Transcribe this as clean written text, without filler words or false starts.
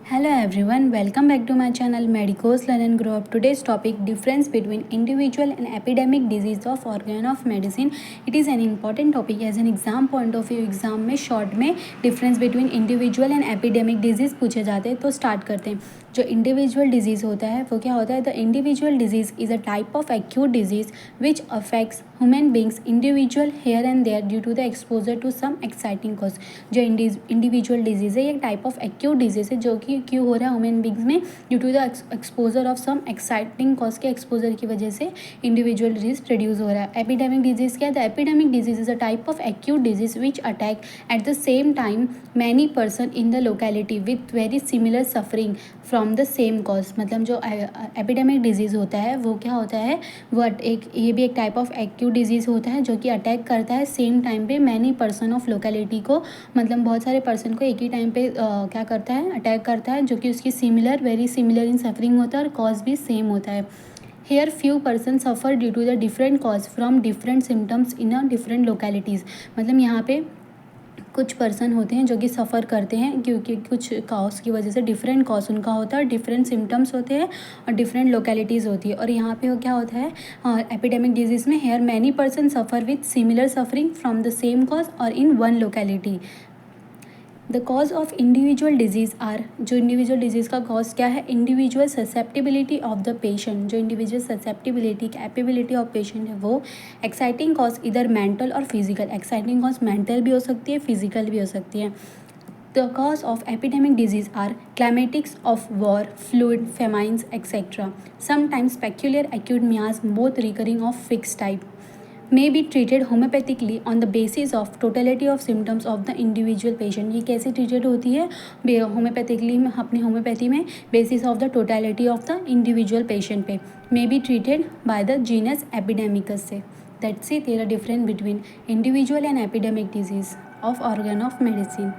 Hello everyone, welcome back to my channel Medicos Learn and Grow Up. Today's topic, difference between individual and epidemic disease of organ of medicine. It is an important topic as an exam point of view. Exam में short में difference between individual and epidemic disease पूछे जाते हैं. तो start करते हैं. जो individual disease होता है वो क्या होता है? The individual disease is a type of acute disease which affects human beings individual here and there due to the exposure to some exciting cause. जो इंडिविजुअल डिजीज़ है ये टाइप ऑफ एक्यूट डिजीज़ है जो कि क्यों हो रहा है ह्यूमन बींग्स में due to the exposure of some exciting cause के एक्सपोजर की वजह से इंडिविजुअल डिजीज़ प्रोड्यूस हो रहा है. एपिडेमिक डिजीज़ क्या है? The epidemic disease is a type of acute disease which attack at the same time many person in the locality with very similar suffering from the same cause. मतलब जो epidemic disease होता है वो क्या होता है? वो ये भी एक टाइप ऑफ एक्यूट डिजीज़ होता है जो कि अटैक करता है सेम टाइम पे मैनी पर्सन ऑफ लोकेलिटी को. मतलब बहुत सारे पर्सन को एक ही टाइम पे क्या करता है? अटैक करता है, जो कि उसकी similar very similar in suffering होता है और कॉज भी सेम होता है. Here few person suffer due to the different cause from different symptoms in a different localities. मतलब यहाँ पे कुछ पर्सन होते हैं जो कि सफ़र करते हैं क्योंकि कुछ कॉज की वजह से डिफरेंट कॉज उनका होता है, डिफरेंट सिम्टम्स होते हैं और डिफरेंट लोकेलिटीज़ होती है. और यहाँ पे वो क्या होता है? एपिडेमिक डिजीज़ में hair many person suffer with similar suffering from the same cause और in one locality. The cause of individual disease are. जो इंडिविजुअल डिजीज़ का कॉज क्या है? Individual susceptibility of the patient. जो individual susceptibility capability of patient है वो. Exciting cause इधर mental और फिजिकल. एक्साइटिंग कॉज मेंटल भी हो सकती है, फिजिकल भी हो सकती है. The cause of epidemic disease are क्लाइमेटिक्स of war, fluid, फेमाइन्स etcetera. Sometimes peculiar acute मियाज both recurring of fix type may be treated homeopathically on the basis of totality of symptoms of the individual patient. ये कैसे treated होती है? Homoeopathically में, अपनी homeopathy में basis of the totality of the individual patient पे. May be treated by the genus epidemicus से. That's it. There are difference between individual and epidemic disease of organ of medicine.